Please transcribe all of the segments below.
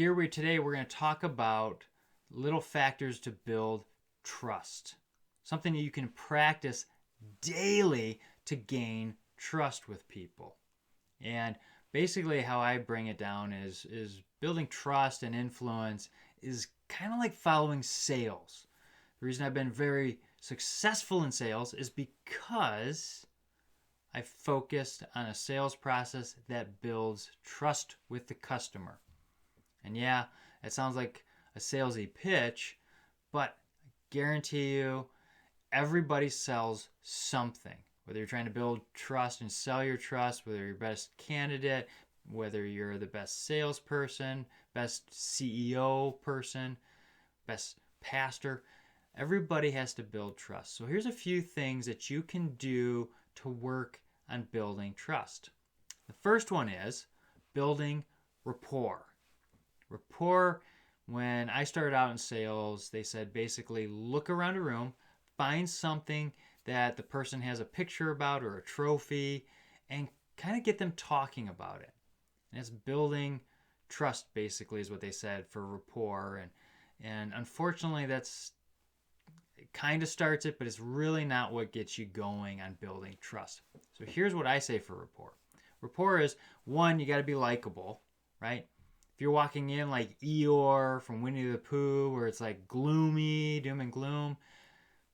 Today we're going to talk about little factors to build trust. Something that you can practice daily to gain trust with people. And basically how I bring it down is building trust and influence is kind of like following sales. The reason I've been very successful in sales is because I focused on a sales process that builds trust with the customer. And yeah, it sounds like a salesy pitch, but I guarantee you everybody sells something. Whether you're trying to build trust and sell your trust, whether you're your best candidate, whether you're the best salesperson, best CEO person, best pastor, everybody has to build trust. So here's a few things that you can do to work on building trust. The first one is building rapport. Rapport, when I started out in sales, they said basically look around a room, find something that the person has a picture about or a trophy, and kind of get them talking about it. And it's building trust, basically, is what they said for rapport. And unfortunately, that's it kind of starts it, but it's really not what gets you going on building trust. So here's what I say for rapport. Rapport is, one, you got to be likable, right? If you're walking in like Eeyore from Winnie the Pooh, where it's like gloomy, doom and gloom,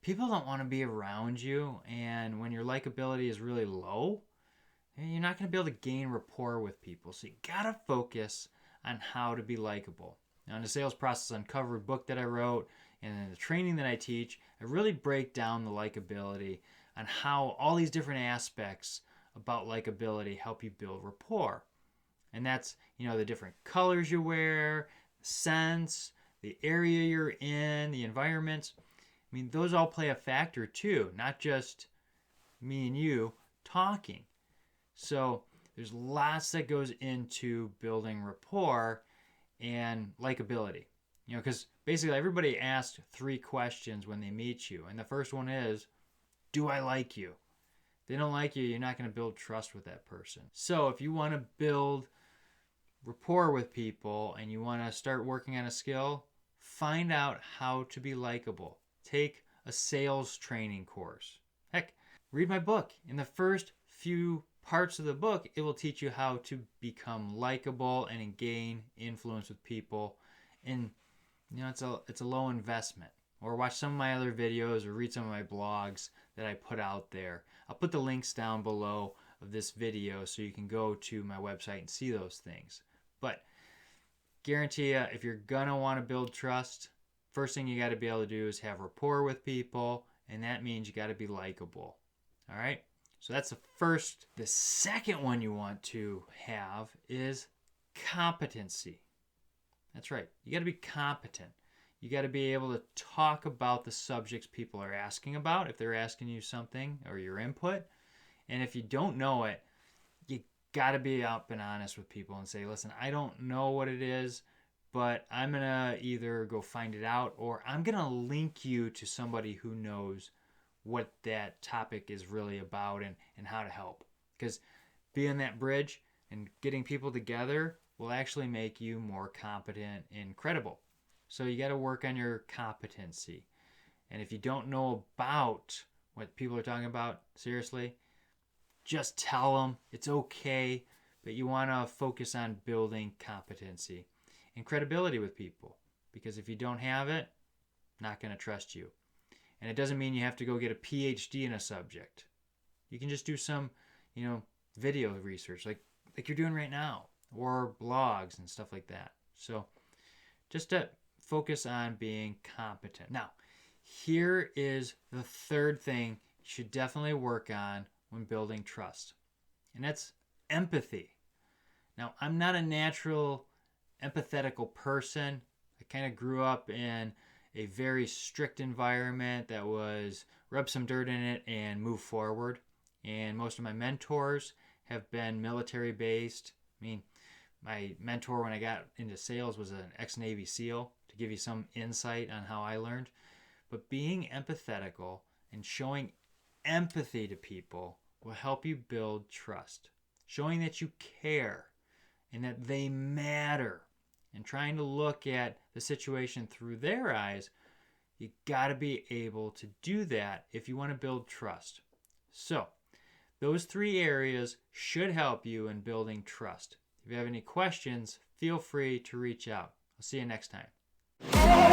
people don't want to be around you. And when your likability is really low, you're not going to be able to gain rapport with people. So you got to focus on how to be likable. Now, in the Sales Process Uncovered book that I wrote and in the training that I teach, I really break down the likability on how all these different aspects about likability help you build rapport. And that's, the different colors you wear, scents, the area you're in, the environments. I mean, those all play a factor too, not just me and you talking. So there's lots that goes into building rapport and likability. Because basically everybody asks 3 questions when they meet you. And the first one is, do I like you? If they don't like you, you're not going to build trust with that person. So if you want to build rapport with people and you want to start working on a skill, find out how to be likable. Take a sales training course. Heck, read my book. In the first few parts of the book, it will teach you how to become likable and gain influence with people. And it's a low investment. Or watch some of my other videos or read some of my blogs that I put out there. I'll put the links down below of this video so you can go to my website and see those things. But guarantee you, if you're going to want to build trust, first thing you got to be able to do is have rapport with people, and that means you got to be likable. All right? So that's the first. The second one you want to have is competency. That's right. You got to be competent. You got to be able to talk about the subjects people are asking about if they're asking you something or your input. And if you don't know it, you got to be up and honest with people and say, listen, I don't know what it is, but I'm going to either go find it out or I'm going to link you to somebody who knows what that topic is really about and how to help. Because being that bridge and getting people together will actually make you more competent and credible. So you got to work on your competency. And if you don't know about what people are talking about, seriously, just tell them. It's okay. But you want to focus on building competency and credibility with people. Because if you don't have it, not going to trust you. And it doesn't mean you have to go get a PhD in a subject. You can just do some, video research like you're doing right now, or blogs and stuff like that. So just to focus on being competent. Now, here is the third thing you should definitely work on when building trust, and that's empathy. Now, I'm not a natural empathetical person. I kind of grew up in a very strict environment that was rub some dirt in it and move forward. And most of my mentors have been military based. I mean, my mentor when I got into sales was an ex-Navy SEAL, to give you some insight on how I learned. But being empathetical and showing empathy to people will help you build trust. Showing that you care and that they matter and trying to look at the situation through their eyes, you got to be able to do that if you want to build trust. So, those 3 areas should help you in building trust. If you have any questions, feel free to reach out. I'll see you next time.